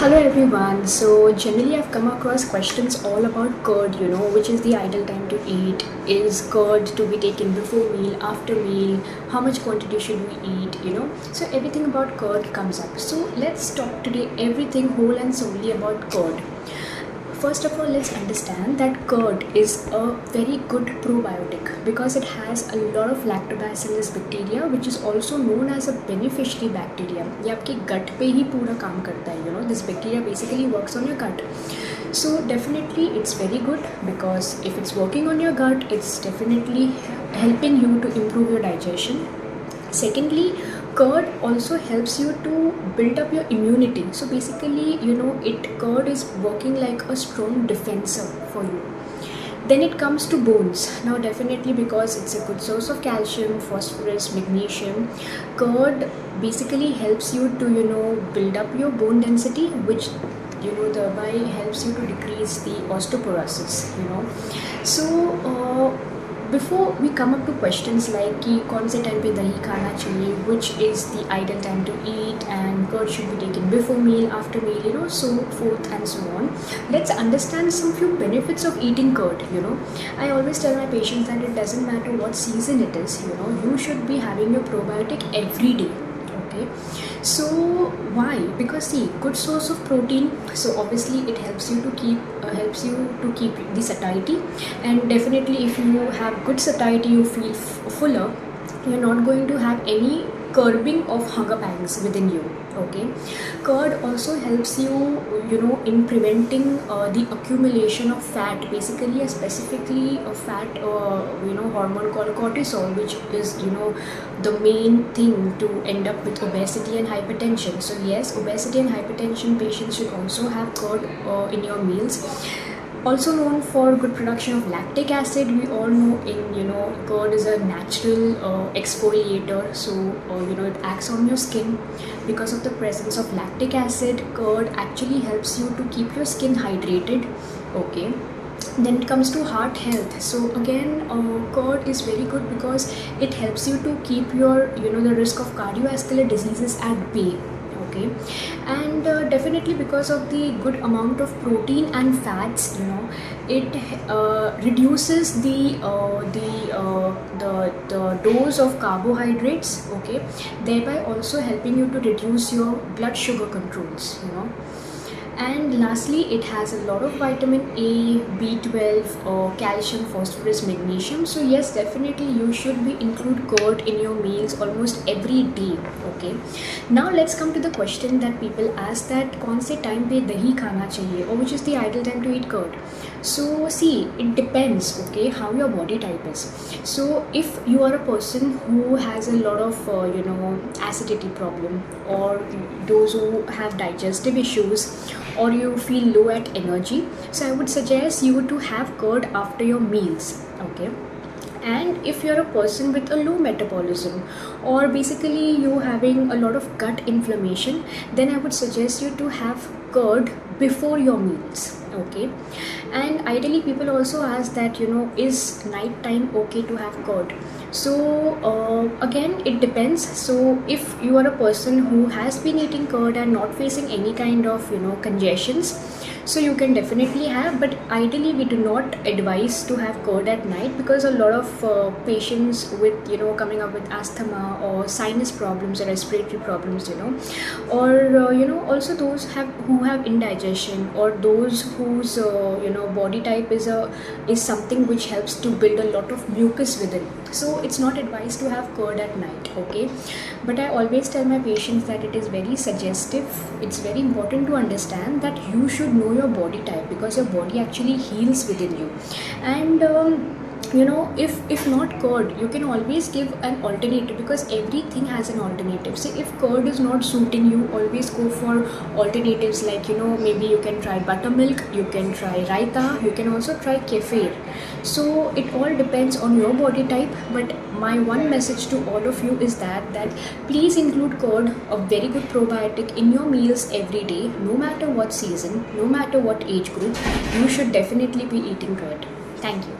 Hello everyone. So generally I've come across questions all about curd, which is the ideal time to eat. Is curd to be taken before meal, after meal? How much quantity should we eat? So everything about curd comes up. So let's talk today everything whole and solely about curd. First of all, let's understand that curd is a very good probiotic because it has a lot of lactobacillus bacteria, which is also known as a beneficiary bacteria. ये आपके gut पे ही पूरा काम करता है. This bacteria basically works on your gut. So definitely it's very good because if it's working on your gut, it's definitely helping you to improve your digestion. Secondly, curd also helps you to build up your immunity. So basically, curd is working like a strong defensor for you. Then it comes to bones. Now definitely, because it's a good source of calcium, phosphorus, magnesium, curd basically helps you to build up your bone density, which thereby helps you to decrease the osteoporosis. So before we come up to questions like कि कौन से time पे दही खाना चाहिए, which is the ideal time to eat, and curd should be taken before meal, after meal, so forth and so on. Let's understand some few benefits of eating curd. I always tell my patients that it doesn't matter what season it is. You should be having your probiotic every day. Okay, so why? Because see, good source of protein, so obviously it helps you to keep the satiety, and definitely if you have good satiety, you feel fuller. You're not going to have any curbing of hunger pangs within you. Okay, curd also helps you in preventing the accumulation of fat, basically specifically a fat hormone called cortisol, which is the main thing to end up with obesity and hypertension. So yes, obesity and hypertension patients should also have curd in your meals. Also known for good production of lactic acid. We all know curd is a natural exfoliator, so it acts on your skin. Because of the presence of lactic acid, curd actually helps you to keep your skin hydrated. Okay, then it comes to heart health. So again, curd is very good because it helps you to keep your the risk of cardiovascular diseases at bay. Okay, and definitely because of the good amount of protein and fats, it reduces the dose of carbohydrates. Okay, thereby also helping you to reduce your blood sugar controls. And lastly, it has a lot of vitamin A, B12, calcium, phosphorus, magnesium. So yes, definitely you should be include curd in your meals almost every day. Okay, now let's come to the question that people ask, that कौन से time पे दही खाना चाहिए, or which is the ideal time to eat curd. So see, it depends, okay, how your body type is. So if you are a person who has a lot of acidity problem, or those who have digestive issues, or you feel low at energy, so I would suggest you to have curd after your meals. Okay, and if you're a person with a low metabolism, or basically you having a lot of gut inflammation, then I would suggest you to have curd before your meals. Okay, and ideally people also ask that is night time okay to have curd. So again, it depends. So if you are a person who has been eating curd and not facing any kind of congestions, so you can definitely have, but ideally we do not advise to have curd at night, because a lot of patients with coming up with asthma or sinus problems or respiratory problems, or also those who have indigestion, or those whose body type is something which helps to build a lot of mucus within. So it's not advised to have curd at night. Okay, but I always tell my patients that it is very suggestive. It's very important to understand that you should know your body type, because your body actually heals within you. And if not curd, you can always give an alternative, because everything has an alternative. So if curd is not suiting you, always go for alternatives like maybe you can try buttermilk, you can try raita, you can also try kefir. So it all depends on your body type. But my one message to all of you is that please include curd, a very good probiotic, in your meals every day, no matter what season, no matter what age group. You should definitely be eating curd. Thank you.